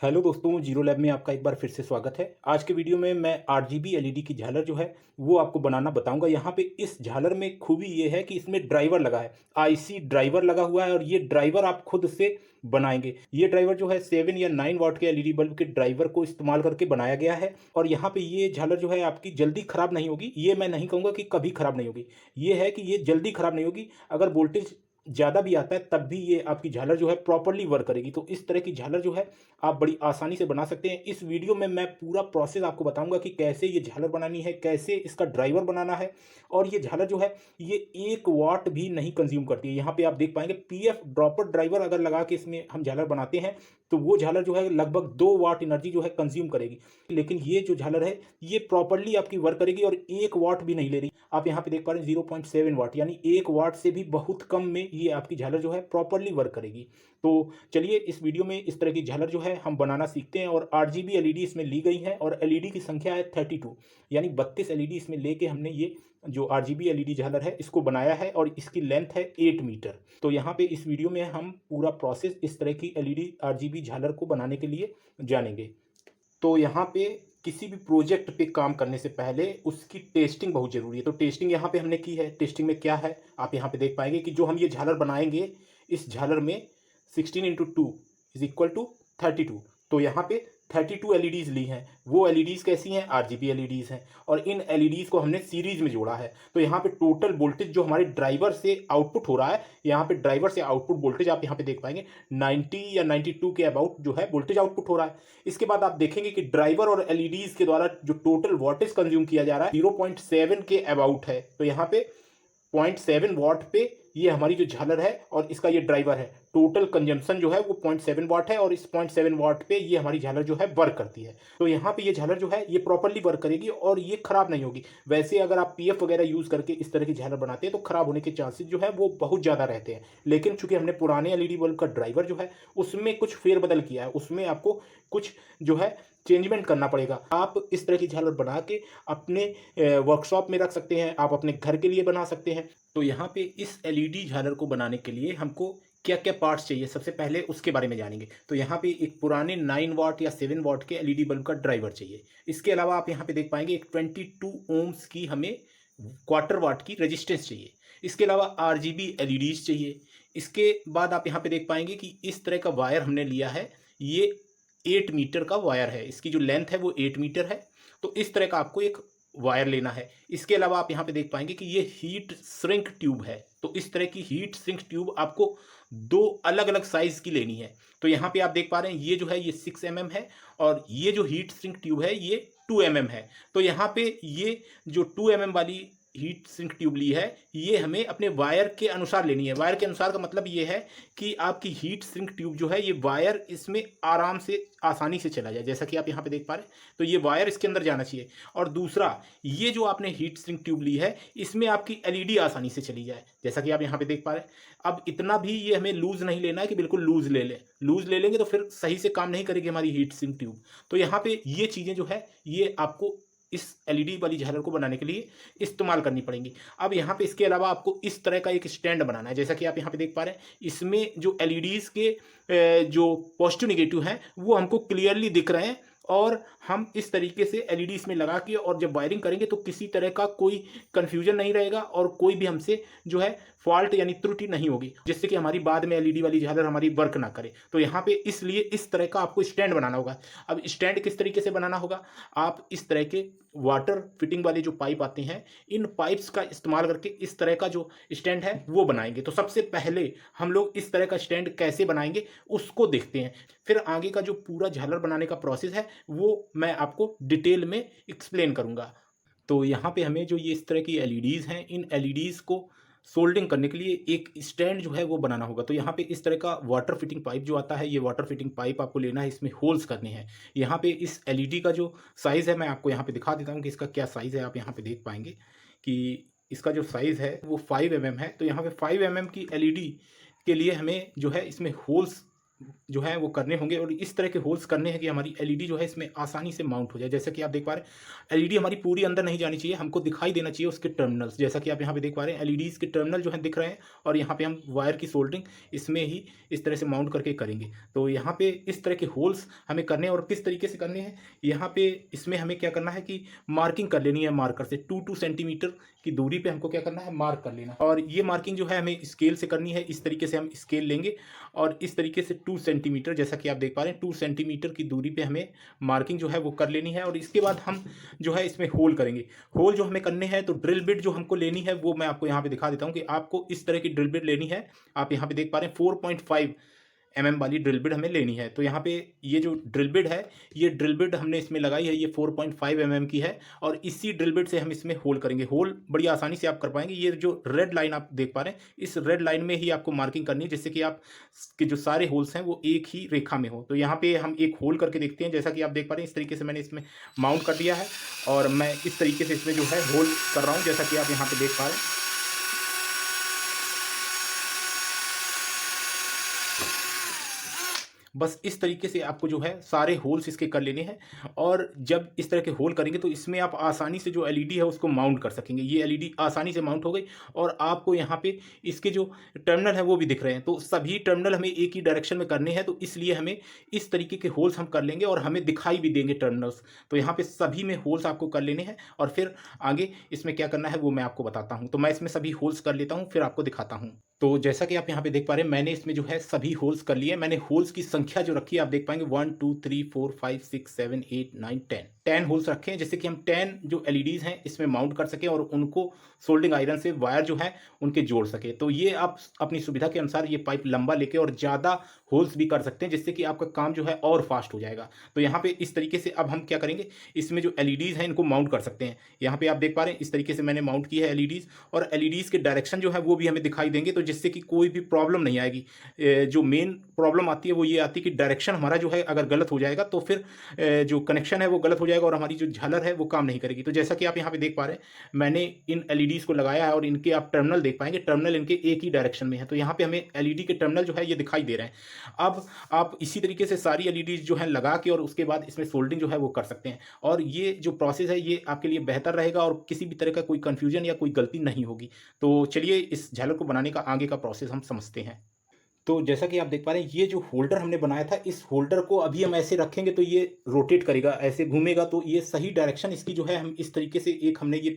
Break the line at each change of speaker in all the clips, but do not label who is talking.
Hello दोस्तों, zero lab में आपका एक बार फिर से स्वागत है। आज के वीडियो में मैं आरजीबी एलईडी की झालर जो है वो आपको बनाना बताऊंगा। यहाँ पे इस झालर में खूबी ये है कि इसमें ड्राइवर लगा है, आईसी ड्राइवर लगा हुआ है और ये ड्राइवर आप खुद से बनाएंगे। ये ड्राइवर जो है 7 या 9 वाट के एलईडी बल्ब के ड्राइवर को इस्तेमाल करके बनाया गया है। और यहाँ पे ये झालर जो है आपकी जल्दी खराब नहीं होगी। ये मैं नहीं कहूँगा कि कभी खराब नहीं होगी, ये है कि ये जल्दी खराब नहीं होगी। अगर वोल्टेज ज़्यादा भी आता है तब भी ये आपकी झालर जो है प्रॉपर्ली वर्क करेगी। तो इस तरह की झालर जो है आप बड़ी आसानी से बना सकते हैं। इस वीडियो में मैं पूरा प्रोसेस आपको बताऊंगा कि कैसे ये झालर बनानी है, कैसे इसका ड्राइवर बनाना है। और ये झालर जो है ये 1 वाट भी नहीं कंज्यूम करती है। यहाँ पे आप देख पाएंगे पीएफ ड्रॉपर ड्राइवर अगर लगा के इसमें हम झालर बनाते हैं तो वो झालर जो है लगभग 2 वाट एनर्जी जो है कंज्यूम करेगी। लेकिन ये जो झालर है ये प्रॉपर्ली आपकी वर्क करेगी और 1 वाट भी नहीं ले रही। आप यहाँ पे देख पा रहे हैं 0.7 वाट, यानी 1 वाट से भी बहुत कम में ये आपकी झालर जो है प्रॉपर्ली वर्क करेगी। तो चलिए इस वीडियो में इस तरह की झालर जो है हम बनाना सीखते हैं। और आरजीबी एलईडी इसमें ली गई है और एलईडी की संख्या है 32, यानी 32 एलईडी इसमें लेके हमने ये जो आरजीबी एलईडी झालर है इसको बनाया है और इसकी लेंथ है 8 मीटर। तो यहाँ पे इस वीडियो में हम पूरा प्रोसेस इस तरह की एलईडी आरजीबी झालर को बनाने के लिए जानेंगे। तो यहाँ पे किसी भी प्रोजेक्ट पे काम करने से पहले उसकी टेस्टिंग बहुत ज़रूरी है। तो टेस्टिंग यहाँ पे हमने की है। टेस्टिंग में क्या है आप यहाँ पे देख पाएंगे कि जो हम ये झालर बनाएंगे इस झालर में 16x2 इज इक्वल टू 32। तो यहाँ पे 32 एलईडीज़ ली हैं। वो एलईडीज़ कैसी हैं? आरजीबी एलईडीज़ हैं और इन एलईडीज़ को हमने सीरीज में जोड़ा है। तो यहाँ पे टोटल वोल्टेज जो हमारे ड्राइवर से आउटपुट हो रहा है, यहाँ पे ड्राइवर से आउटपुट वोल्टेज आप यहाँ पे देख पाएंगे 90 या 92 के अबाउट जो है वोल्टेज आउटपुट हो रहा है। इसके बाद आप देखेंगे कि ड्राइवर और एलईडीज़ के द्वारा जो टोटल वोल्टेज कंज्यूम किया जा रहा है 0.7 के अबाउट है। तो यहाँ पे 0.7 वाट पे ये हमारी जो झालर है और इसका ये ड्राइवर है, टोटल कंजम्पशन जो है वो 0.7 वाट है और इस 0.7 वाट पे ये हमारी झालर जो है वर्क करती है। तो यहाँ पे ये झालर जो है ये प्रॉपर्ली वर्क करेगी और ये खराब नहीं होगी। वैसे अगर आप पीएफ वगैरह यूज़ करके इस तरह की झालर बनाते हैं तो खराब होने के चांसेस जो है वो बहुत ज़्यादा रहते हैं। लेकिन चूंकि हमने पुराने एलईडी बल्ब का ड्राइवर जो है उसमें कुछ फेरबदल किया है, उसमें आपको कुछ जो है चेंजमेंट करना पड़ेगा। आप इस तरह की झालर बना के अपने वर्कशॉप में रख सकते हैं, आप अपने घर के लिए बना सकते हैं। तो यहाँ पे इस एलईडी झालर को बनाने के लिए हमको क्या क्या पार्ट्स चाहिए सबसे पहले उसके बारे में जानेंगे। तो यहाँ पे एक पुराने 9 वाट या 7 वाट के एलईडी बल्ब का ड्राइवर चाहिए। इसके अलावा आप यहाँ पे देख पाएंगे एक 22 ओम्स की हमें क्वार्टर वाट की रेजिस्टेंस चाहिए। इसके अलावा आरजीबी एलईडीज चाहिए। इसके बाद आप यहाँ पे देख पाएंगे कि इस तरह का वायर हमने लिया है, ये 8 मीटर का वायर है। इसकी जो लेंथ है वो 8 मीटर है। तो इस तरह का आपको एक वायर लेना है। इसके अलावा आप यहाँ पे देख पाएंगे कि ये हीट श्रिंक ट्यूब है। तो इस तरह की हीट श्रिंक ट्यूब आपको 2 अलग अलग साइज की लेनी है। तो यहाँ पे आप देख पा रहे हैं ये जो है ये 6 mm है और ये जो हीट श्रिंक ट्यूब है ये 2 mm है। तो यहाँ पे ये जो 2 mm वाली हीट सिंक ट्यूब ली है ये हमें अपने वायर के अनुसार लेनी है। वायर के अनुसार का मतलब ये है कि आपकी हीट सिंक ट्यूब जो है ये वायर इसमें आराम से आसानी से चला जाए, जैसा कि आप यहाँ पे देख पा रहे हैं। तो ये वायर इसके अंदर जाना चाहिए। और दूसरा, ये जो आपने हीट सिंक ट्यूब ली है इसमें आपकी एलईडी आसानी से चली जाए, जैसा कि आप यहाँ पे देख पा रहे हैं। अब इतना भी ये हमें लूज नहीं लेना है कि बिल्कुल लूज ले लें। लूज ले लेंगे तो फिर सही से काम नहीं करेगी हमारी हीट सिंक ट्यूब। तो यहाँ पे ये चीज़ें जो है ये आपको इस एलईडी वाली झालर को बनाने के लिए इस्तेमाल करनी पड़ेंगी। अब यहाँ पे इसके अलावा आपको इस तरह का एक स्टैंड बनाना है, जैसा कि आप यहाँ पे देख पा रहे हैं। इसमें जो एलईडीज़ के जो पॉजिटिव निगेटिव हैं वो हमको क्लियरली दिख रहे हैं और हम इस तरीके से एलईडी इसमें लगा के और जब वायरिंग करेंगे तो किसी तरह का कोई कन्फ्यूजन नहीं रहेगा और कोई भी हमसे जो है फॉल्ट यानी त्रुटि नहीं होगी, जिससे कि हमारी बाद में एलईडी वाली झालर हमारी वर्क ना करे। तो यहाँ पे इसलिए इस तरह का आपको स्टैंड बनाना होगा। अब स्टैंड किस तरीके से बनाना होगा, आप इस तरह के वाटर फिटिंग वाले जो पाइप आते हैं इन पाइप्स का इस्तेमाल करके इस तरह का जो स्टैंड है वो बनाएंगे। तो सबसे पहले हम लोग इस तरह का स्टैंड कैसे बनाएंगे उसको देखते हैं। फिर आगे का जो पूरा झालर बनाने का प्रोसेस है वो मैं आपको डिटेल में एक्सप्लेन करूँगा। तो यहाँ पे हमें जो ये इस तरह की एलईडीज़ हैं इन एलईडीज़ को सोल्डिंग करने के लिए एक स्टैंड जो है वो बनाना होगा। तो यहाँ पे इस तरह का वाटर फिटिंग पाइप जो आता है, ये वाटर फिटिंग पाइप आपको लेना है, इसमें होल्स करने हैं। यहाँ पे इस एलईडी का जो साइज़ है मैं आपको यहाँ पे दिखा देता हूँ कि इसका क्या साइज़ है। आप यहाँ पे देख पाएंगे कि इसका जो साइज़ है वो 5 mm है। तो यहाँ पे 5 mm की एलईडी के लिए हमें जो है इसमें होल्स जो है वो करने होंगे और इस तरह के होल्स करने हैं कि हमारी एलईडी जो है इसमें आसानी से माउंट हो जाए। जैसा कि आप देख पा रहे हैं, एलईडी हमारी पूरी अंदर नहीं जानी चाहिए, हमको दिखाई देना चाहिए उसके टर्मिनल्स। जैसा कि आप यहाँ पे देख पा रहे हैं, एलईडीज़ के टर्मिनल जो हैं दिख रहे हैं और यहाँ पे हम वायर की सोल्डरिंग इसमें ही इस तरह से माउंट करके करेंगे। तो यहाँ पे इस तरह के होल्स हमें करने हैं और किस तरीके से करने हैं, यहाँ पे इसमें हमें क्या करना है कि मार्किंग कर लेनी है मार्कर से। 2 सेंटीमीटर की दूरी पे हमको क्या करना है, मार्क कर लेना। और ये मार्किंग जो है हमें स्केल से करनी है। इस तरीके से हम स्केल लेंगे और इस तरीके से 2 सेंटीमीटर, जैसा कि आप देख पा रहे हैं, 2 सेंटीमीटर की दूरी पे हमें मार्किंग जो है वो कर लेनी है। और इसके बाद हम जो है इसमें होल करेंगे। होल जो हमें करने हैं तो ड्रिल बिट जो हमको लेनी है वो मैं आपको यहाँ पे दिखा देता हूँ कि आपको इस तरह की ड्रिल बिट लेनी है। आप यहाँ पे देख पा रहे हैं 4.5 वाली ड्रिल बिट हमें लेनी है। तो यहाँ पे ये जो ड्रिल बिट है, ये ड्रिल बिट हमने इसमें लगाई है, ये 4.5 की है और इसी ड्रिल बिट से हम इसमें होल करेंगे। होल बड़ी आसानी से आप कर पाएंगे। ये जो रेड लाइन आप देख पा रहे हैं, इस रेड लाइन में ही आपको मार्किंग करनी है, जिससे कि आप के जो सारे होल्स हैं वो एक ही रेखा में हो। तो यहाँ पे हम एक होल करके देखते हैं। जैसा कि आप देख पा रहे हैं, इस तरीके से मैंने इसमें माउंट कर दिया है और मैं इस तरीके से इसमें जो है होल कर रहा हूँ, जैसा कि आप यहाँ पे देख पा रहे हैं। बस इस तरीके से आपको जो है सारे होल्स इसके कर लेने हैं। और जब इस तरह के होल करेंगे तो इसमें आप आसानी से जो एलईडी है उसको माउंट कर सकेंगे। ये एलईडी आसानी से माउंट हो गई और आपको यहाँ पे इसके जो टर्मिनल है वो भी दिख रहे हैं। तो सभी टर्मिनल हमें एक ही डायरेक्शन में करने हैं, तो इसलिए हमें इस तरीके के होल्स हम कर लेंगे और हमें दिखाई भी देंगे टर्मिनल्स। तो यहाँ पे सभी में होल्स आपको कर लेने हैं और फिर आगे इसमें क्या करना है वो मैं आपको बताता हूँ। तो मैं इसमें सभी होल्स कर लेता हूँ, फिर आपको दिखाता हूँ। तो जैसा कि आप यहाँ पे देख पा रहे हैं, मैंने इसमें जो है सभी होल्स कर लिए। मैंने होल्स की संख्या जो रखी है आप देख पाएंगे 1 2 3 4 5 6 7 8 9 10 होल्स रखे हैं, जिससे कि हम 10 जो एलईडीज हैं इसमें माउंट कर सके और उनको सोल्डिंग आयरन से वायर जो है उनके जोड़ सके। तो ये आप अपनी सुविधा के अनुसार ये पाइप लंबा लेके और ज़्यादा होल्स भी कर सकते हैं, जिससे कि आपका काम जो है और फास्ट हो जाएगा। तो यहाँ पे इस तरीके से अब हम क्या करेंगे, इसमें जो एलईडीज हैं इनको माउंट कर सकते हैं। यहाँ पे आप देख पा रहे हैं इस तरीके से मैंने माउंट की है एलईडीज, और एलईडीज के डायरेक्शन जो है वो भी हमें दिखाई देंगे, तो जिससे कि कोई भी प्रॉब्लम नहीं आएगी। जो मेन प्रॉब्लम आती है वो ये आती है कि डायरेक्शन हमारा जो है अगर गलत हो जाएगा तो फिर जो कनेक्शन है वो गलत हो जाएगा और हमारी जो झालर है वो काम नहीं करेगी। तो जैसा कि आप यहाँ पे देख पा रहे हैं, मैंने इन एलईडीज को लगाया है और इनके आप टर्मिनल देख पाएंगे, टर्मिनल इनके एक ही डायरेक्शन में है। तो यहाँ पे हमें एलईडी के टर्मिनल जो है ये दिखाई दे रहे हैं। अब आप इसी तरीके से सारी एलईडीज जो है लगा के और उसके बाद इसमें सोल्डरिंग जो है वो कर सकते हैं। और ये जो प्रोसेस है ये आपके लिए बेहतर रहेगा और किसी भी तरह का कोई कंफ्यूजन या कोई गलती नहीं होगी। तो चलिए इस झालर को बनाने का आगे का प्रोसेस हम समझते हैं। तो जैसा कि आप देख पा रहे हैं, ये जो होल्डर हमने बनाया था, इस होल्डर को अभी हम ऐसे रखेंगे तो ये रोटेट करेगा, ऐसे घूमेगा। तो ये सही डायरेक्शन इसकी जो है, हम इस तरीके से एक हमने ये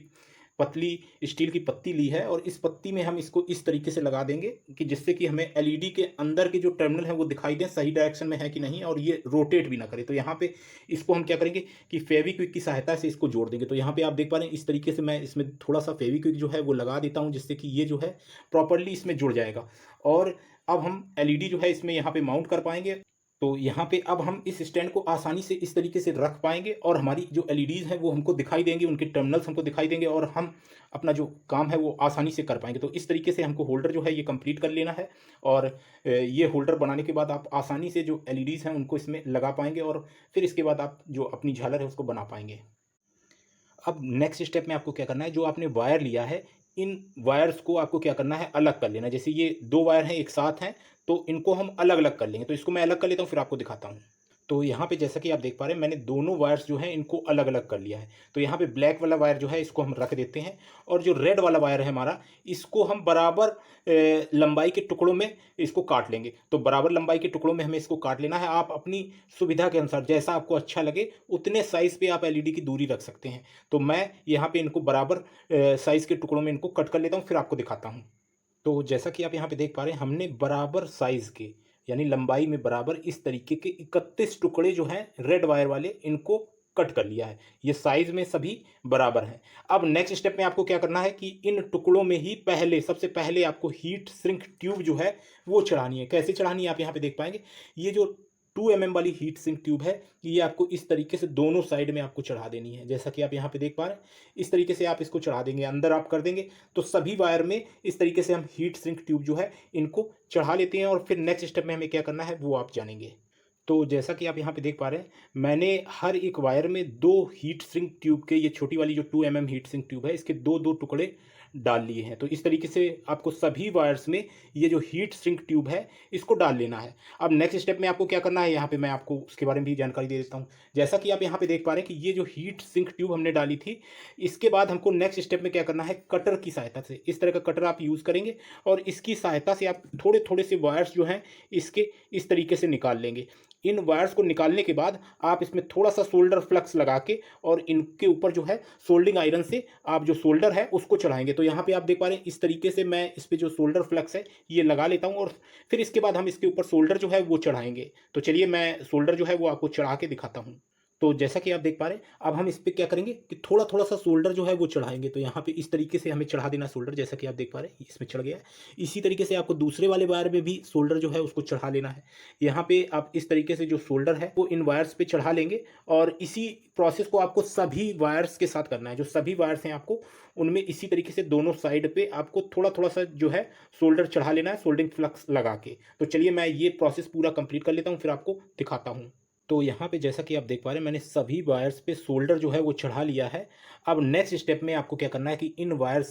पतली स्टील की पत्ती ली है और इस पत्ती में हम इसको इस तरीके से लगा देंगे कि जिससे कि हमें एलईडी के अंदर के जो टर्मिनल है वो दिखाई दें सही डायरेक्शन में है कि नहीं, और ये रोटेट भी ना करे। तो यहाँ पे इसको हम क्या करेंगे कि फेविक्विक की सहायता से इसको जोड़ देंगे। तो यहाँ पे आप देख पा रहे हैं इस तरीके से मैं इसमें थोड़ा सा फेविक्विक जो है वो लगा देता हूँ, जिससे कि ये जो है प्रॉपरली इसमें जुड़ जाएगा। और अब हम एलईडी जो है इसमें यहाँ पे माउंट कर पाएंगे। तो यहाँ पे अब हम इस स्टैंड को आसानी से इस तरीके से रख पाएंगे और हमारी जो एलईडीज़ हैं वो हमको दिखाई देंगी, उनके टर्मिनल्स हमको दिखाई देंगे और हम अपना जो काम है वो आसानी से कर पाएंगे। तो इस तरीके से हमको होल्डर जो है ये कंप्लीट कर लेना है। और ये होल्डर बनाने के बाद आप आसानी से जो एलईडीज़ हैं उनको इसमें लगा पाएंगे और फिर इसके बाद आप जो अपनी झालर है उसको बना पाएंगे। अब नेक्स्ट स्टेप में आपको क्या करना है, जो आपने वायर लिया है इन वायर्स को आपको क्या करना है, अलग कर लेना। जैसे ये 2 वायर हैं एक साथ हैं तो इनको हम अलग अलग कर लेंगे। तो इसको मैं अलग कर लेता हूँ फिर आपको दिखाता हूँ। तो यहाँ पे जैसा कि आप देख पा रहे हैं, मैंने दोनों वायर्स जो हैं इनको अलग अलग कर लिया है। तो यहाँ पे ब्लैक वाला वायर जो है इसको हम रख देते हैं और जो रेड वाला वायर है हमारा, इसको हम बराबर लंबाई के टुकड़ों में इसको काट लेंगे। तो बराबर लंबाई के टुकड़ों में हमें इसको काट लेना है। आप अपनी सुविधा के अनुसार जैसा आपको अच्छा लगे उतने साइज़ पे आप एलईडी की दूरी रख सकते हैं। तो मैं यहाँ पे इनको बराबर साइज़ के टुकड़ों में इनको कट कर लेता हूँ, फिर आपको दिखाता हूँ। तो जैसा कि आप यहाँ पे देख पा रहे हैं, हमने बराबर साइज़ के यानी लंबाई में बराबर इस तरीके के 31 टुकड़े जो हैं रेड वायर वाले इनको कट कर लिया है। ये साइज़ में सभी बराबर हैं। अब नेक्स्ट स्टेप में आपको क्या करना है कि इन टुकड़ों में ही सबसे पहले आपको हीट सिंक ट्यूब जो है वो चढ़ानी है। कैसे चढ़ानी है आप यहाँ पे देख पाएंगे। ये जो 2 वाली हीट सिंक ट्यूब है ये आपको इस तरीके से दोनों साइड में आपको चढ़ा देनी है। जैसा कि आप यहाँ पे देख पा रहे हैं, इस तरीके से आप इसको चढ़ा देंगे, अंदर आप कर देंगे तो सभी वायर में इस तरीके से हम हीट सिंक ट्यूब जो है इनको चढ़ा लेते हैं। और फिर नेक्स्ट स्टेप में हमें क्या करना है वो आप जानेंगे। तो जैसा कि आप यहाँ पे देख पा रहे हैं, मैंने हर एक वायर में 2 हीट सिंक ट्यूब के, ये छोटी वाली जो 2 हीट सिंक ट्यूब है इसके 2 टुकड़े डाल लिए हैं। तो इस तरीके से आपको सभी वायर्स में ये जो हीट सिंक ट्यूब है इसको डाल लेना है। अब नेक्स्ट स्टेप में आपको क्या करना है, यहाँ पे मैं आपको उसके बारे में भी जानकारी दे देता हूँ। जैसा कि आप यहाँ पे देख पा रहे हैं कि ये जो हीट सिंक ट्यूब हमने डाली थी, इसके बाद हमको नेक्स्ट स्टेप में क्या करना है, कटर की सहायता से, इस तरह का कटर आप यूज़ करेंगे और इसकी सहायता से आप थोड़े थोड़े से वायर्स जो हैं इसके इस तरीके से निकाल लेंगे। इन वायर्स को निकालने के बाद आप इसमें थोड़ा सा सोल्डर फ्लक्स लगा के और इनके ऊपर जो है सोल्डिंग आयरन से आप जो सोल्डर है उसको चढ़ाएंगे। तो यहाँ पे आप देख पा रहे हैं इस तरीके से मैं इस पे जो सोल्डर फ्लक्स है ये लगा लेता हूँ और फिर इसके बाद हम इसके ऊपर सोल्डर जो है वो चढ़ाएंगे। तो चलिए मैं सोल्डर जो है वो आपको चढ़ा के दिखाता हूँ। तो जैसा कि आप देख पा रहे हैं, अब हम इस पे क्या करेंगे कि थोड़ा-थोड़ा सा सोल्डर जो है वो चढ़ाएँगे। तो यहाँ पे इस तरीके से हमें चढ़ा देना सोल्डर, जैसा कि आप देख पा रहे हैं इसमें चढ़ गया है। इसी तरीके से आपको दूसरे वाले वायर में भी सोल्डर जो है उसको चढ़ा लेना है। यहाँ पे आप इस तरीके से जो सोल्डर है वो इन वायर्स पे चढ़ा लेंगे और इसी प्रोसेस को आपको सभी वायर्स के साथ करना है। जो सभी वायर्स हैं आपको उनमें इसी तरीके से दोनों साइड पे आपको थोड़ा-थोड़ा सा जो है सोल्डर चढ़ा लेना है, सोल्डरिंग फ्लक्स लगा के। तो चलिए मैं ये प्रोसेस पूरा कंप्लीट कर लेता हूँ, फिर आपको दिखाता हूँ। तो यहाँ पे जैसा कि आप देख पा रहे हैं मैंने सभी वायर्स पे सोल्डर जो है वो चढ़ा लिया है। अब नेक्स्ट स्टेप में आपको क्या करना है कि इन वायर्स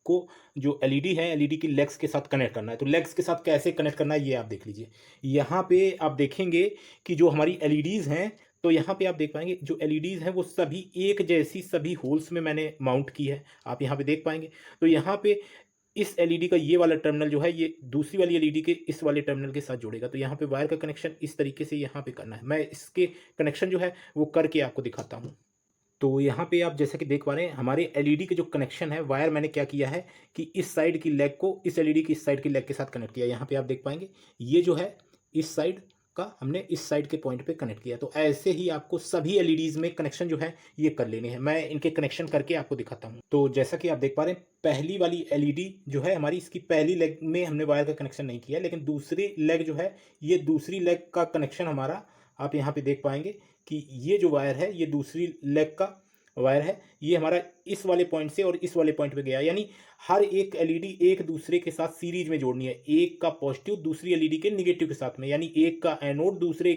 को जो एलईडी है, एलईडी की लेग्स के साथ कनेक्ट करना है। तो लेग्स के साथ कैसे कनेक्ट करना है ये आप देख लीजिए। यहाँ पे आप देखेंगे कि जो हमारी एलईडीज़ हैं, तो यहाँ पे आप देख पाएँगे जो एलईडीज़ हैं वो सभी एक जैसी सभी होल्स में मैंने माउंट की है। आप यहाँ पे देख पाएँगे। तो यहाँ पे इस एलईडी का ये वाला टर्मिनल जो है ये दूसरी वाली एलईडी के इस वाले टर्मिनल के साथ जुड़ेगा। तो यहाँ पे वायर का कनेक्शन इस तरीके से यहाँ पे करना है। मैं इसके कनेक्शन जो है वो करके आपको दिखाता हूँ। तो यहाँ पे आप जैसा कि देख पा रहे हैं हमारे एलईडी के जो कनेक्शन है, वायर मैंने क्या किया है कि इस साइड की लेग को इस एलईडी की इस साइड की लेग के साथ कनेक्ट किया। यहाँ पे आप देख पाएंगे ये जो है इस साइड का हमने इस साइड के पॉइंट पे कनेक्ट किया। तो ऐसे ही आपको सभी एलईडीज़ में कनेक्शन जो है ये कर लेने हैं। मैं इनके कनेक्शन करके आपको दिखाता हूँ। तो जैसा कि आप देख पा रहे हैं पहली वाली एलईडी जो है हमारी, इसकी पहली लेग में हमने वायर का कनेक्शन नहीं किया, लेकिन दूसरी लेग जो है ये दूसरी लेग का कनेक्शन हमारा आप यहाँ पे देख पाएंगे कि ये जो वायर है ये दूसरी लेग का वायर है, ये हमारा इस वाले पॉइंट से और इस वाले पॉइंट पे गया। यानी हर एक एलईडी एक दूसरे के साथ सीरीज में जोड़नी है, एक का पॉजिटिव दूसरी एलईडी के निगेटिव के साथ में, यानी एक का एनोड दूसरे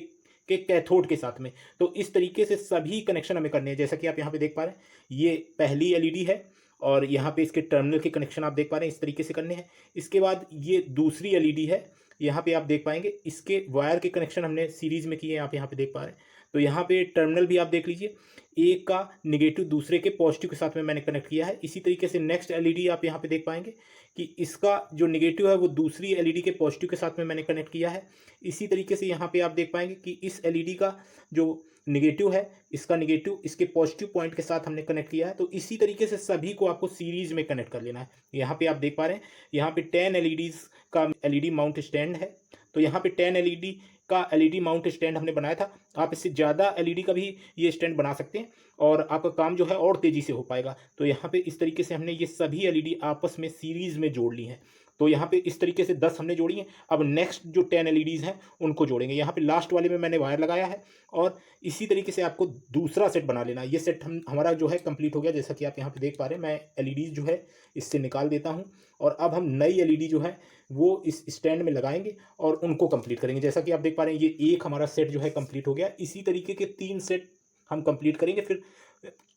के कैथोड के साथ में। तो इस तरीके से सभी कनेक्शन हमें करने हैं। जैसा कि आप यहाँ पे देख पा रहे हैं ये पहली एलईडी है और यहाँ पे इसके टर्मिनल के कनेक्शन आप देख पा रहे हैं इस तरीके से करने हैं। इसके बाद ये दूसरी एलईडी है, यहाँ पे आप देख पाएंगे इसके वायर के कनेक्शन हमने सीरीज में किए हैं, आप यहाँ पे देख पा रहे हैं। तो यहाँ पे टर्मिनल भी आप देख लीजिए, एक का निगेटिव दूसरे के पॉजिटिव के साथ में मैंने कनेक्ट किया है। इसी तरीके से नेक्स्ट एलईडी आप यहाँ पे देख पाएंगे कि इसका जो निगेटिव है वो दूसरी एलईडी के पॉजिटिव के साथ में मैंने कनेक्ट किया है। इसी तरीके से यहाँ पे आप देख पाएंगे कि इस एलईडी का जो निगेटिव है इसका निगेटिव इसके पॉजिटिव पॉइंट के साथ हमने कनेक्ट किया है। तो इसी तरीके से सभी को आपको सीरीज में कनेक्ट कर लेना है। यहाँ पे आप देख पा रहे हैं यहाँ पे 10 एलईडीज़ का एलईडी माउंट स्टैंड है। तो यहाँ पे 10 एलईडी का एलईडी माउंट स्टैंड हमने बनाया था। आप इससे ज़्यादा एलईडी का भी ये स्टैंड बना सकते हैं और आपका काम जो है और तेज़ी से हो पाएगा। तो यहाँ पे इस तरीके से हमने ये सभी एलईडी आपस में सीरीज़ में जोड़ ली हैं। तो यहाँ पे इस तरीके से 10 हमने जोड़ी हैं। अब नेक्स्ट जो 10 एलईडीज़ हैं उनको जोड़ेंगे। यहाँ पे लास्ट वाले में मैंने वायर लगाया है और इसी तरीके से आपको दूसरा सेट बना लेना है। ये सेट हमारा जो है कंप्लीट हो गया। जैसा कि आप यहाँ पे देख पा रहे हैं मैं एलईडीज़ जो है इससे निकाल देता हूँ और अब हम नई एलईडी जो है वो इस स्टैंड में लगाएंगे और उनको कंप्लीट करेंगे। जैसा कि आप देख पा रहे हैं ये एक हमारा सेट जो है कंप्लीट हो गया। इसी तरीके के 3 सेट हम कंप्लीट करेंगे। फिर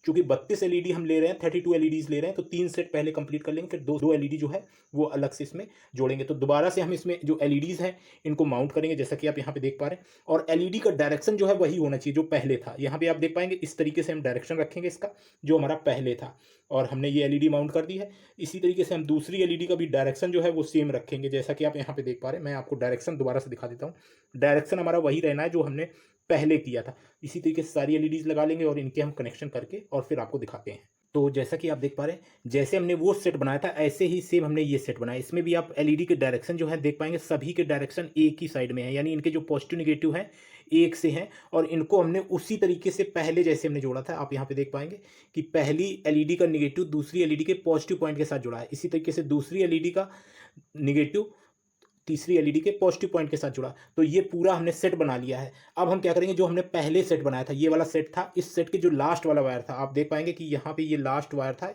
चूंकि 32 एलईडी हम ले रहे हैं, 32 एलईडीज़ ले रहे हैं, तो 3 सेट पहले कंप्लीट कर लेंगे, फिर दो एलईडी जो है वो अलग से इसमें जोड़ेंगे। तो दोबारा से हम इसमें जो एलईडीज़ हैं इनको माउंट करेंगे, जैसा कि आप यहाँ पे देख पा रहे हैं। और एलईडी का डायरेक्शन जो है वही होना चाहिए जो पहले था। यहाँ पे आप देख पाएंगे इस तरीके से हम डायरेक्शन रखेंगे इसका जो हमारा पहले था और हमने ये एलईडी माउंट कर दी है। इसी तरीके से हम दूसरी एलईडी का भी डायरेक्शन जो है वो सेम रखेंगे, जैसा कि आप यहाँ पे देख पा रहे हैं। मैं आपको डायरेक्शन दोबारा से दिखा देता हूँ। डायरेक्शन हमारा वही रहना है जो हमने पहले किया था। इसी तरीके से सारी एलईडीज़ लगा लेंगे और इनके हम कनेक्शन करके और फिर आपको दिखाते हैं। तो जैसा कि आप देख पा रहे हैं जैसे हमने वो सेट बनाया था ऐसे ही सेम हमने ये सेट बनाया। इसमें भी आप एलईडी के डायरेक्शन जो है देख पाएंगे, सभी के डायरेक्शन एक ही साइड में है, यानी इनके जो पॉजिटिव निगेटिव हैं एक से हैं और इनको हमने उसी तरीके से पहले जैसे हमने जोड़ा था। आप यहाँ पे देख पाएंगे कि पहली एलईडी का निगेटिव दूसरी एलईडी के पॉजिटिव पॉइंट के साथ जुड़ा है। इसी तरीके से दूसरी एलईडी का निगेटिव तीसरी एलईडी के पॉजिटिव पॉइंट के साथ जुड़ा। तो ये पूरा हमने सेट बना लिया है। अब हम क्या करेंगे, जो हमने पहले सेट बनाया था ये वाला सेट था, इस सेट के जो लास्ट वाला वायर था आप देख पाएंगे कि यहाँ पे ये लास्ट वायर था,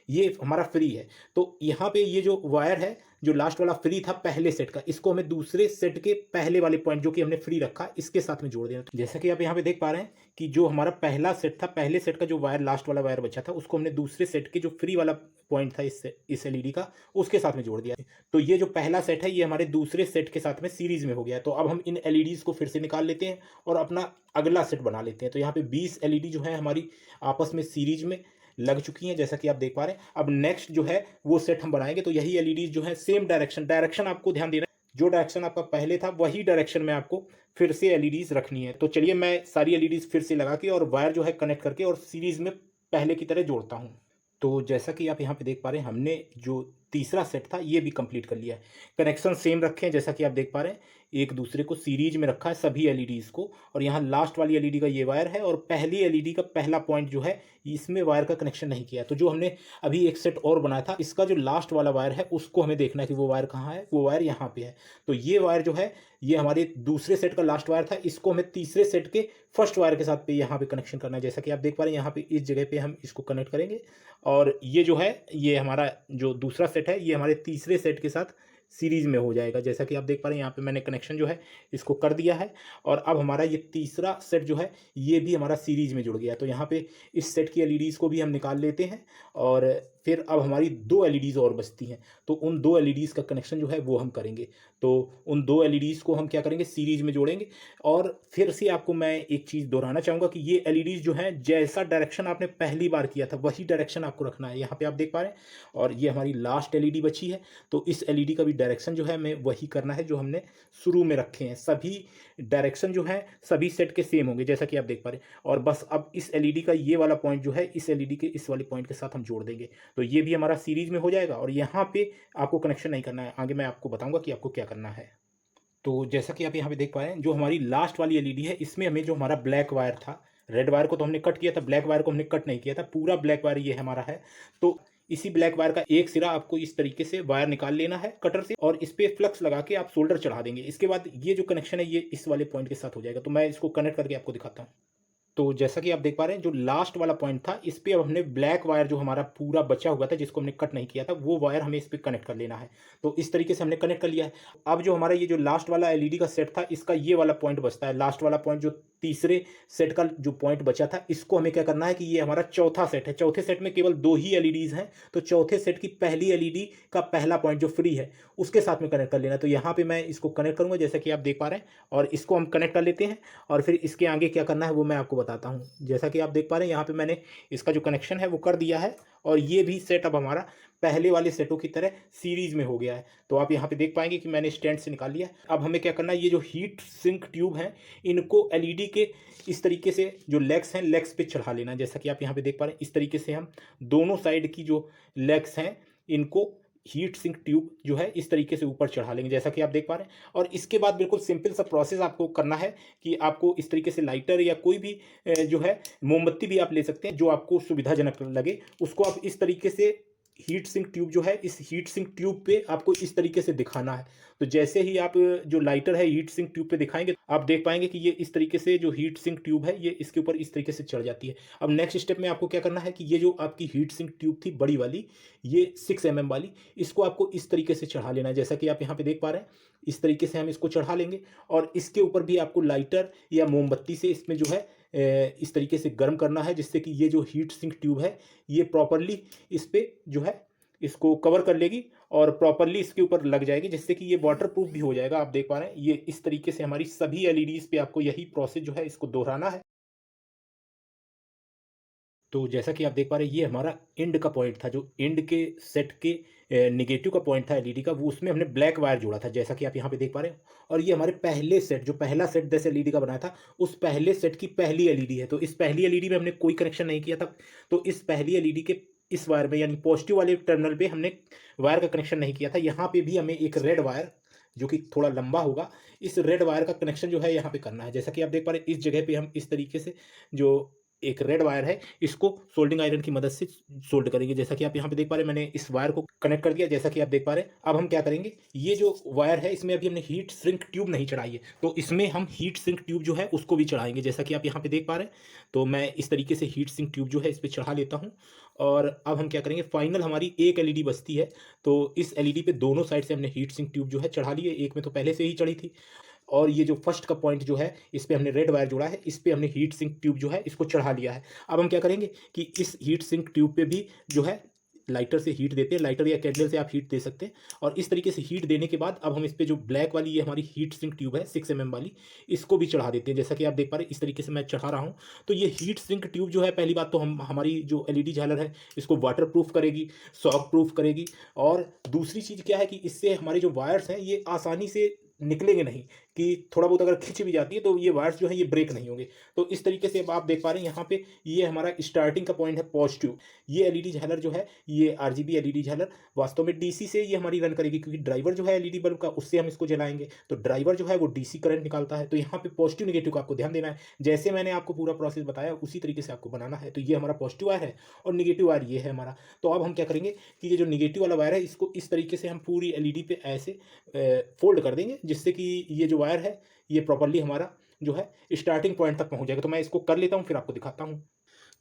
ये हमारा फ्री है। तो यहाँ पे ये जो वायर है, जो लास्ट वाला फ्री था पहले सेट का, इसको हमें दूसरे सेट के पहले वाले पॉइंट जो कि हमने फ्री रखा, इसके साथ में जोड़ देना। तो जैसा कि आप यहाँ पे देख पा रहे हैं कि जो हमारा पहला सेट था, पहले सेट का जो वायर, लास्ट वाला वायर बचा था, उसको हमने दूसरे सेट के जो फ्री वाला पॉइंट था इस एलईडी का, उसके साथ में जोड़ दिया। तो ये जो पहला सेट है ये हमारे दूसरे सेट के साथ में सीरीज में हो गया है। तो अब हम इन एलईडीज को फिर से निकाल लेते हैं और अपना अगला सेट बना लेते हैं। तो यहाँ पे 20 एलईडी जो है हमारी आपस में सीरीज में लग चुकी हैं, जैसा कि आप देख पा रहे हैं। अब नेक्स्ट जो है वो सेट हम बनाएंगे। तो यही एलईडीज जो है सेम डायरेक्शन आपको ध्यान देना है, जो डायरेक्शन आपका पहले था वही डायरेक्शन में आपको फिर से एलईडीज रखनी है। तो चलिए मैं सारी एलईडीज फिर से लगा के और वायर जो है कनेक्ट करके और सीरीज में पहले की तरह जोड़ता हूँ। तो जैसा कि आप यहाँ पे देख पा रहे हैं, हमने जो तीसरा सेट था ये भी कंप्लीट कर लिया है। कनेक्शन सेम रखे हैं, जैसा कि आप देख पा रहे हैं, एक दूसरे को सीरीज में रखा है सभी एलईडीज को। और यहाँ लास्ट वाली एलईडी का ये वायर है और पहली एलईडी का पहला पॉइंट जो है इसमें वायर का कनेक्शन नहीं किया। तो जो हमने अभी एक सेट और बनाया था, इसका जो लास्ट वाला वायर है उसको हमें देखना है कि वो वायर कहाँ है। वो वायर यहाँ पे है। तो ये वायर जो है ये हमारे दूसरे सेट का लास्ट वायर था, इसको हमें तीसरे सेट के फर्स्ट वायर के साथ पे यहाँ पे कनेक्शन करना है। जैसा कि आप देख पा रहे हैं, यहाँ पे इस जगह पे हम इसको कनेक्ट करेंगे और ये जो है ये हमारा जो दूसरा सेट है ये हमारे तीसरे सेट के साथ सीरीज में हो जाएगा। जैसा कि आप देख पा रहे हैं, यहाँ पे मैंने कनेक्शन जो है इसको कर दिया है और अब हमारा ये तीसरा सेट जो है ये भी हमारा सीरीज में जुड़ गया। तो यहाँ पे इस सेट की एलईडीज़ को भी हम निकाल लेते हैं और फिर अब हमारी 2 एलईडीज़ और बचती हैं। तो उन 2 एलईडीज़ का कनेक्शन जो है वो हम करेंगे। तो उन 2 एलईडीज़ को हम क्या करेंगे, सीरीज में जोड़ेंगे। और फिर से आपको मैं एक चीज़ दोहराना चाहूँगा कि ये एलईडीज़ जो है जैसा डायरेक्शन आपने पहली बार किया था वही डायरेक्शन आपको रखना है। यहाँ पे आप देख पा रहे हैं और ये हमारी लास्ट एलईडी बची है। तो इस एलईडी का भी डायरेक्शन जो है हमें वही करना है जो हमने शुरू में रखे हैं। सभी डायरेक्शन जो है सभी सेट के सेम होंगे, जैसा कि आप देख पा रहे हैं। और बस अब इस एलईडी का ये वाला पॉइंट जो है इस एलईडी के इस वाले पॉइंट के साथ हम जोड़ देंगे। तो ये भी हमारा सीरीज में हो जाएगा और यहाँ पे आपको कनेक्शन नहीं करना है। आगे मैं आपको बताऊंगा कि आपको क्या करना है। तो जैसा कि आप यहाँ पे देख पा रहे हैं, जो हमारी लास्ट वाली एलईडी है इसमें हमें जो हमारा ब्लैक वायर था, रेड वायर को तो हमने कट किया था, ब्लैक वायर को हमने कट नहीं किया था। पूरा ब्लैक वायर ये हमारा है। तो इसी ब्लैक वायर का एक सिरा आपको इस तरीके से वायर निकाल लेना है कटर से और इस पे फ्लक्स लगा के आप सोल्डर चढ़ा देंगे। इसके बाद ये जो कनेक्शन है ये इस वाले पॉइंट के साथ हो जाएगा। तो मैं इसको कनेक्ट करके आपको दिखाता हूँ। तो जैसा कि आप देख पा रहे हैं, जो लास्ट वाला पॉइंट था इस पे अब हमने ब्लैक वायर जो हमारा पूरा बचा हुआ था जिसको हमने कट नहीं किया था वो वायर हमें इस पे कनेक्ट कर लेना है। तो इस तरीके से हमने कनेक्ट कर लिया है। अब जो हमारा ये जो लास्ट वाला एलईडी का सेट था इसका ये वाला पॉइंट बचता है। लास्ट वाला पॉइंट जो तीसरे सेट का जो पॉइंट बचा था इसको हमें क्या करना है कि ये हमारा चौथा सेट है। चौथे सेट में केवल 2 ही एलईडीज हैं। तो चौथे सेट की पहली एलईडी का पहला पॉइंट जो फ्री है उसके साथ में कनेक्ट कर लेना। तो यहाँ पे मैं इसको कनेक्ट करूँगा जैसा कि आप देख पा रहे हैं और इसको हम कनेक्ट कर लेते हैं और फिर इसके आगे क्या करना है वो मैं आपको बताता हूँ। जैसा कि आप देख पा रहे हैं, यहाँ पे मैंने इसका जो कनेक्शन है वो कर दिया है और ये भी सेट अब हमारा पहले वाले सेटों की तरह सीरीज में हो गया है। तो आप यहाँ पे देख पाएंगे कि मैंने स्टैंड से निकाल लिया है। अब हमें क्या करना है, ये जो हीट सिंक ट्यूब है इनको एलईडी के इस तरीके से जो लेग्स हैं लेग्स पे चढ़ा लेना। जैसा कि आप यहाँ पे देख पा रहे हैं, इस तरीके से हम दोनों साइड की जो लेग्स हैं इनको हीट सिंक ट्यूब जो है इस तरीके से ऊपर चढ़ा लेंगे, जैसा कि आप देख पा रहे हैं। और इसके बाद बिल्कुल सिंपल सा प्रोसेस आपको करना है कि आपको इस तरीके से लाइटर या कोई भी जो है मोमबत्ती भी आप ले सकते हैं जो आपको सुविधाजनक लगे, उसको आप इस तरीके से हीट सिंक ट्यूब जो है इस हीट सिंक ट्यूब पे आपको इस तरीके से दिखाना है। तो जैसे ही आप जो लाइटर है हीट सिंक ट्यूब पे दिखाएंगे आप देख पाएंगे कि ये इस तरीके से जो हीट सिंक ट्यूब है ये इसके ऊपर इस तरीके से चढ़ जाती है। अब नेक्स्ट स्टेप में आपको क्या करना है कि ये जो आपकी हीट सिंक ट्यूब थी बड़ी वाली, ये 6 mm वाली, इसको आपको इस तरीके से चढ़ा लेना है। जैसा कि आप यहाँ पे देख पा रहे हैं इस तरीके से हम इसको चढ़ा लेंगे और इसके ऊपर भी आपको लाइटर या मोमबत्ती से इसमें जो है इस तरीके से गर्म करना है जिससे कि ये जो हीट सिंक ट्यूब है ये प्रॉपरली इस पे जो है इसको कवर कर लेगी और प्रॉपरली इसके ऊपर लग जाएगी, जिससे कि ये वाटर प्रूफ भी हो जाएगा। आप देख पा रहे हैं ये इस तरीके से हमारी सभी एलईडीज पे आपको यही प्रोसेस जो है इसको दोहराना है। तो जैसा कि आप देख पा रहे हैं ये हमारा एंड का पॉइंट था, जो एंड के सेट के नेगेटिव का पॉइंट था एलईडी का, वो उसमें हमने ब्लैक वायर जोड़ा था जैसा कि आप यहाँ पे देख पा रहे हैं। और ये हमारे पहले सेट जो पहला सेट 10 एलईडी का बनाया था उस पहले सेट की पहली एलईडी है। तो इस पहली एलईडी में हमने कोई कनेक्शन नहीं किया था। तो इस पहली एलईडी के इस वायर में यानी पॉजिटिव वाले टर्मिनल पे हमने वायर का कनेक्शन नहीं किया था। यहाँ पे भी हमें एक रेड वायर जो कि थोड़ा लंबा होगा, इस रेड वायर का कनेक्शन जो है यहाँ पे करना है। जैसा कि आप देख पा रहे हैं इस जगह पे हम इस तरीके से जो एक रेड वायर है, इसको सोल्डिंग आयरन की मदद से सोल्ड करेंगे। जैसा कि आप यहाँ पे देख पा रहे हैं, मैंने इस वायर को कनेक्ट कर दिया, जैसा कि आप देख पा रहे हैं। अब हम क्या करेंगे, ये जो वायर है इसमें अभी हमने हीट सिंक ट्यूब नहीं चढ़ाई है, तो इसमें हम हीट सिंक ट्यूब जो है उसको भी चढ़ाएंगे, जैसा कि आप यहाँ पे देख पा रहे हैं। तो मैं इस तरीके से हीट सिंक ट्यूब जो है इस पर चढ़ा लेता हूँ। और अब हम क्या करेंगे, फाइनल हमारी एक एलईडी बचती है, तो इस एलईडी पे दोनों साइड से हमने हीट सिंक ट्यूब जो है चढ़ा ली है। एक में तो पहले से ही चढ़ी थी, और ये जो फर्स्ट का पॉइंट जो है इस पे हमने रेड वायर जोड़ा है, इस पे हमने हीट सिंक ट्यूब जो है इसको चढ़ा लिया है। अब हम क्या करेंगे कि इस हीट सिंक ट्यूब पे भी जो है लाइटर से हीट देते हैं, लाइटर या कैंडल से आप हीट दे सकते हैं। और इस तरीके से हीट देने के बाद अब हम इस पे जो ब्लैक वाली ये हमारी हीट सिंक ट्यूब है 6 mm वाली, इसको भी चढ़ा देते हैं। जैसा कि आप देख पा रहे हैं, इस तरीके से मैं चढ़ा रहा हूँ। तो ये हीट सिंक ट्यूब जो है, पहली बात तो हम हमारी जो एलईडी झालर है इसको वाटर प्रूफ करेगी, शॉक प्रूफ करेगी। और दूसरी चीज़ क्या है कि इससे हमारे जो वायर्स हैं ये आसानी से निकलेंगे नहीं, कि थोड़ा बहुत अगर खिंच भी जाती है तो ये वायर्स जो है ये ब्रेक नहीं होंगे। तो इस तरीके से अब आप देख पा रहे हैं यहाँ पे ये हमारा स्टार्टिंग का पॉइंट है पॉजिटिव। ये एलईडी झालर जो है, ये आरजीबी एलईडी झालर वास्तव में डीसी से ये हमारी रन करेगी, क्योंकि ड्राइवर जो है एलईडी बल्ब का उससे हम इसको जलाएंगे, तो ड्राइवर जो है वो डीसी करंट निकालता है। तो यहाँ पे पॉजिटिव निगेटिव का आपको ध्यान देना है, जैसे मैंने आपको पूरा प्रोसेस बताया उसी तरीके से आपको बनाना है। तो ये हमारा पॉजिटिव वायर है और निगेटिव वायर ये है हमारा। तो अब हम क्या करेंगे कि ये जो निगेटिव वाला वायर है इसको इस तरीके से हम पूरी एलईडी पे ऐसे फोल्ड कर देंगे, जिससे कि ये जो वायर है ये प्रॉपर्ली हमारा जो है स्टार्टिंग पॉइंट तक पहुंच जाएगा। तो मैं इसको कर लेता हूं, फिर आपको दिखाता हूं।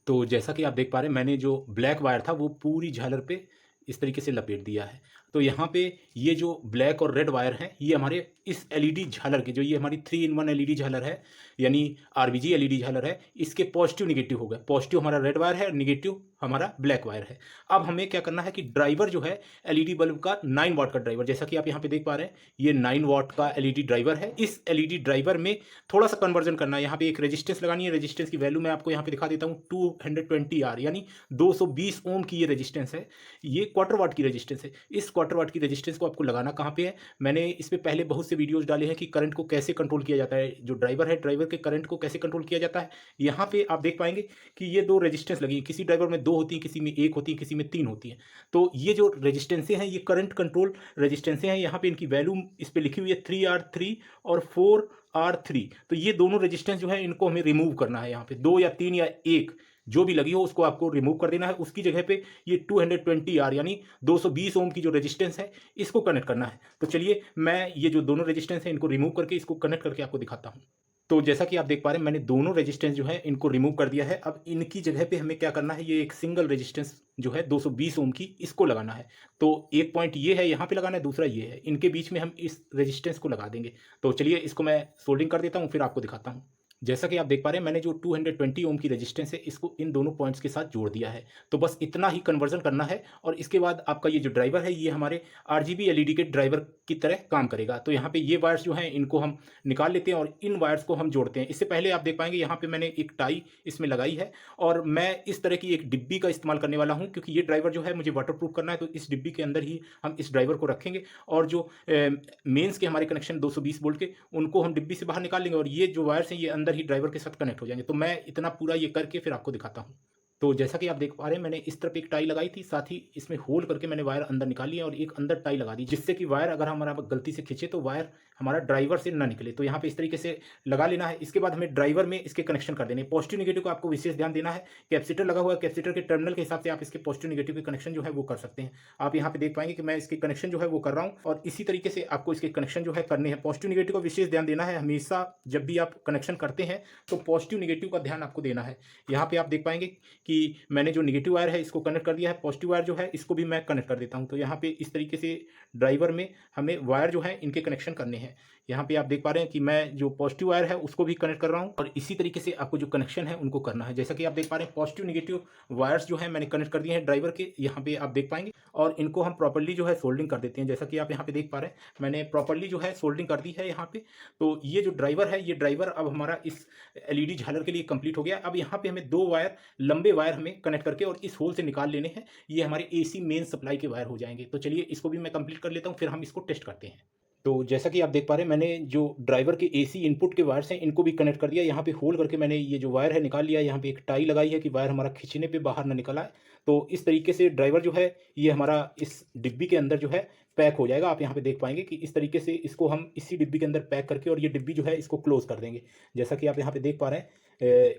तो जैसा कि आप देख पा रहे हैं, मैंने जो ब्लैक वायर था वो पूरी झालर पे इस तरीके से लपेट दिया है। तो यहाँ पे ये जो ब्लैक और रेड वायर हैं ये हमारे इस एलईडी झालर के, जो ये हमारी 3-in-1 एलईडी झालर है, यानी आरबीजी एलईडी झालर है, इसके पॉजिटिव निगेटिव हो गए। पॉजिटिव हमारा रेड वायर है और निगेटिव हमारा ब्लैक वायर है। अब हमें क्या करना है कि ड्राइवर जो है एलईडी बल्ब का 9 वाट का ड्राइवर, जैसा कि आप यहाँ पे देख पा रहे हैं, ये 9 वाट का एलईडी ड्राइवर है। इस एलईडी ड्राइवर में थोड़ा सा कन्वर्जन करना है। यहाँ पे एक रेजिस्टेंस लगानी है। रेजिस्टेंस की वैल्यू मैं आपको यहाँ पे दिखा देता हूँ, 220R, यानी 220 ओम की ये रेजिस्टेंस है। ये क्वार्टर वाट की रेजिस्टेंस है। इस क्वार्टर वाट की रेजिस्टेंस को आपको लगाना कहाँ पे है, मैंने इस पे पहले बहुत से वीडियोस डाले हैं कि करंट को कैसे कंट्रोल किया जाता है, जो ड्राइवर है ड्राइवर के करंट को कैसे कंट्रोल किया जाता है। यहाँ पे आप देख पाएंगे कि ये दो रेजिस्टेंस लगी है, किसी ड्राइवर में 2 होती है, किसी में 1 होती है, किसी में 3 होती है। तो ये जो रेजिस्टेंसें हैं ये करंट कंट्रोल रेजिस्टेंसें हैं। यहाँ पे इनकी वैल्यू इस पे लिखी हुई है 3R3 और 4R3। तो ये दोनों रेजिस्टेंस जो है इनको हमें रिमूव करना है। यहाँ पे 2 या 3 या 1 जो भी लगी हो उसको आपको रिमूव कर देना है। उसकी जगह पे ये 220R यानी 220 ओम की जो रेजिस्टेंस है इसको कनेक्ट करना है। तो चलिए मैं ये जो दोनों रेजिस्टेंस है इनको रिमूव करके इसको कनेक्ट करके आपको दिखाता हूँ। तो जैसा कि आप देख पा रहे हैं, मैंने दोनों रेजिस्टेंस जो है इनको रिमूव कर दिया है। अब इनकी जगह पे हमें क्या करना है, ये एक सिंगल रेजिस्टेंस जो है 220 ओम की, इसको लगाना है। तो एक पॉइंट ये है यहाँ पे लगाना है, दूसरा ये है, इनके बीच में हम इस रेजिस्टेंस को लगा देंगे। तो चलिए इसको मैं सोल्डिंग कर देता हूँ, फिर आपको दिखाता हूँ। जैसा कि आप देख पा रहे हैं, मैंने जो 220 ओम की रेजिस्टेंस है इसको इन दोनों पॉइंट्स के साथ जोड़ दिया है। तो बस इतना ही कन्वर्जन करना है और इसके बाद आपका ये जो ड्राइवर है ये हमारे आरजीबी एलईडी के ड्राइवर की तरह काम करेगा। तो यहाँ पे ये वायर्स जो हैं इनको हम निकाल लेते हैं और इन वायर्स को हम जोड़ते हैं। इससे पहले आप देख पाएंगे यहाँ पे मैंने एक टाई इसमें लगाई है और मैं इस तरह की एक डिब्बी का इस्तेमाल करने वाला हूँ, क्योंकि ये ड्राइवर जो है मुझे वाटर प्रूफ करना है। तो इस डिब्बी के अंदर ही हम इस ड्राइवर को रखेंगे और जो मेन्स के हमारे कनेक्शन 220 वोल्ट के उनको हम डिब्बी से बाहर निकाल लेंगे और ये जो वायर्स हैं ये अंदर ही ड्राइवर के साथ कनेक्ट हो जाएंगे। तो मैं इतना पूरा ये करके फिर आपको दिखाता हूँ। तो जैसा कि आप देख पा रहे हैं, मैंने इस तरफ एक टाई लगाई थी, साथ ही इसमें होल करके मैंने वायर अंदर निकाली है और एक अंदर टाई लगा दी, जिससे कि वायर अगर हमारा गलती से खींचे तो वायर हमारा ड्राइवर से ना निकले। तो यहाँ पे इस तरीके से लगा लेना है। इसके बाद हमें ड्राइवर में इसके कनेक्शन कर देने। पॉजिटिव निगेटिव को आपको विशेष ध्यान देना है। कैपेसिटर लगा हुआ है, कैपेसिटर के टर्मिनल के हिसाब से आप इसके पॉजिटिव निगेटिव के कनेक्शन जो है वो कर सकते हैं। आप यहाँ पे देख पाएंगे कि मैं इसके कनेक्शन जो है वो कर रहा हूँ और इसी तरीके से आपको इसके कनेक्शन जो है करने हैं। पॉजिटिव निगेटिव को विशेष ध्यान देना है। हमेशा जब भी आप कनेक्शन करते हैं तो पॉजिटिव निगेटिव का ध्यान आपको देना है। यहाँ पे आप देख पाएंगे कि मैंने जो निगेटिव वायर है इसको कनेक्ट कर दिया है, पॉजिटिव वायर जो है इसको भी मैं कनेक्ट कर देता हूँ। तो यहाँ पे इस तरीके से ड्राइवर में हमें वायर जो है इनके कनेक्शन करने हैं। यहाँ पे आप देख पा रहे हैं कि मैं जो पॉजिटिव वायर है उसको भी कनेक्ट कर रहा हूँ और इसी तरीके से आपको जो कनेक्शन है उनको करना है। जैसा कि आप देख पा रहे हैं, पॉजिटिव निगेटिव वायर्स जो है मैंने कनेक्ट कर दिए हैं ड्राइवर के, यहाँ पे आप देख पाएंगे, और इनको हम प्रॉपर्ली जो है सोल्डिंग कर देते हैं। जैसा कि आप यहाँ पे देख पा रहे हैं, मैंने प्रॉपर्ली जो है सोल्डिंग कर दी है यहाँ पे। तो ये जो ड्राइवर है, ये ड्राइवर अब हमारा इस एलईडी झालर के लिए कंप्लीट हो गया। अब यहाँ पे हमें 2 वायर, लंबे वायर हमें कनेक्ट करके और इस होल से निकाल लेने हैं। ये हमारे एसी मेन सप्लाई के वायर हो जाएंगे। तो चलिए इसको भी मैं कंप्लीट कर लेता हूँ, फिर हम इसको टेस्ट करते हैं। तो जैसा कि आप देख पा रहे हैं, मैंने जो ड्राइवर के एसी इनपुट के वायर्स हैं इनको भी कनेक्ट कर दिया। यहाँ पे होल करके मैंने ये जो वायर है निकाल लिया। यहाँ पे एक टाई लगाई है कि वायर हमारा खींचने पे बाहर ना निकल आए। तो इस तरीके से ड्राइवर जो है ये हमारा इस डिब्बी के अंदर जो है पैक हो जाएगा। आप यहाँ पे देख पाएँगे कि इस तरीके से इसको हम इसी डिब्बी के अंदर पैक करके और ये डिब्बी जो है इसको क्लोज़ कर देंगे। जैसा कि आप यहाँ पे देख पा रहे हैं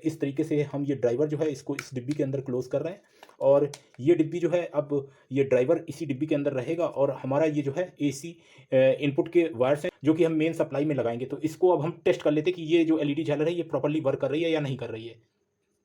इस तरीके से हम ये ड्राइवर जो है इसको इस डिब्बी के अंदर क्लोज़ कर रहे हैं और ये डिब्बी जो है अब ये ड्राइवर इसी डिब्बी के अंदर रहेगा और हमारा ये जो है एसी इनपुट के वायर्स हैं जो कि हम मेन सप्लाई में लगाएँगे। तो इसको अब हम टेस्ट कर लेते हैं कि ये जो एलईडी झालर है ये प्रॉपर्ली वर्क कर रही है या नहीं कर रही है।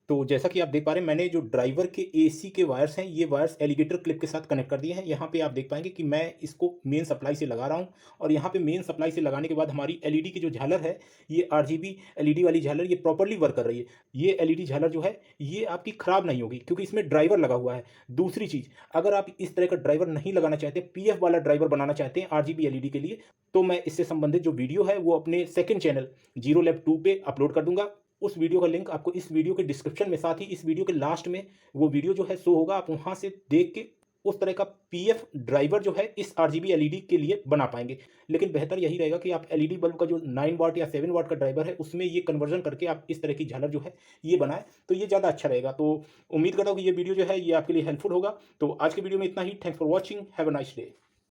तो जैसा कि आप देख पा रहे हैं मैंने जो ड्राइवर के एसी के वायर्स हैं ये वायर्स एलिगेटर क्लिप के साथ कनेक्ट कर दिए हैं। यहाँ पे आप देख पाएंगे कि मैं इसको मेन सप्लाई से लगा रहा हूँ और यहाँ पे मेन सप्लाई से लगाने के बाद हमारी एलईडी की जो झालर है ये आरजीबी एलईडी वाली झालर ये प्रॉपर्ली वर्क कर रही है। ये एलईडी झालर जो है ये आपकी खराब नहीं होगी क्योंकि इसमें ड्राइवर लगा हुआ है। दूसरी चीज़, अगर आप इस तरह का ड्राइवर नहीं लगाना चाहते, पीएफ वाला ड्राइवर बनाना चाहते हैं आरजीबी एलईडी के लिए, तो मैं इससे संबंधित जो वीडियो है वो अपने सेकंड चैनल जीरो लैब 2 पे अपलोड कर दूंगा। उस वीडियो का लिंक आपको इस वीडियो के डिस्क्रिप्शन में, साथ ही इस वीडियो के लास्ट में वो वीडियो जो है शो होगा। आप वहाँ से देख के उस तरह का पीएफ ड्राइवर जो है इस आरजीबी एलईडी के लिए बना पाएंगे। लेकिन बेहतर यही रहेगा कि आप एलईडी बल्ब का जो 9 वाट या 7 वाट का ड्राइवर है उसमें ये कन्वर्जन करके आप इस तरह की झालर जो है ये बनाएं, तो ये ज़्यादा अच्छा रहेगा। तो उम्मीद करता हूँ कि ये वीडियो जो है ये आपके लिए हेल्पफुल होगा। तो आज की वीडियो में इतना ही। Thanks for watching. Have a nice day.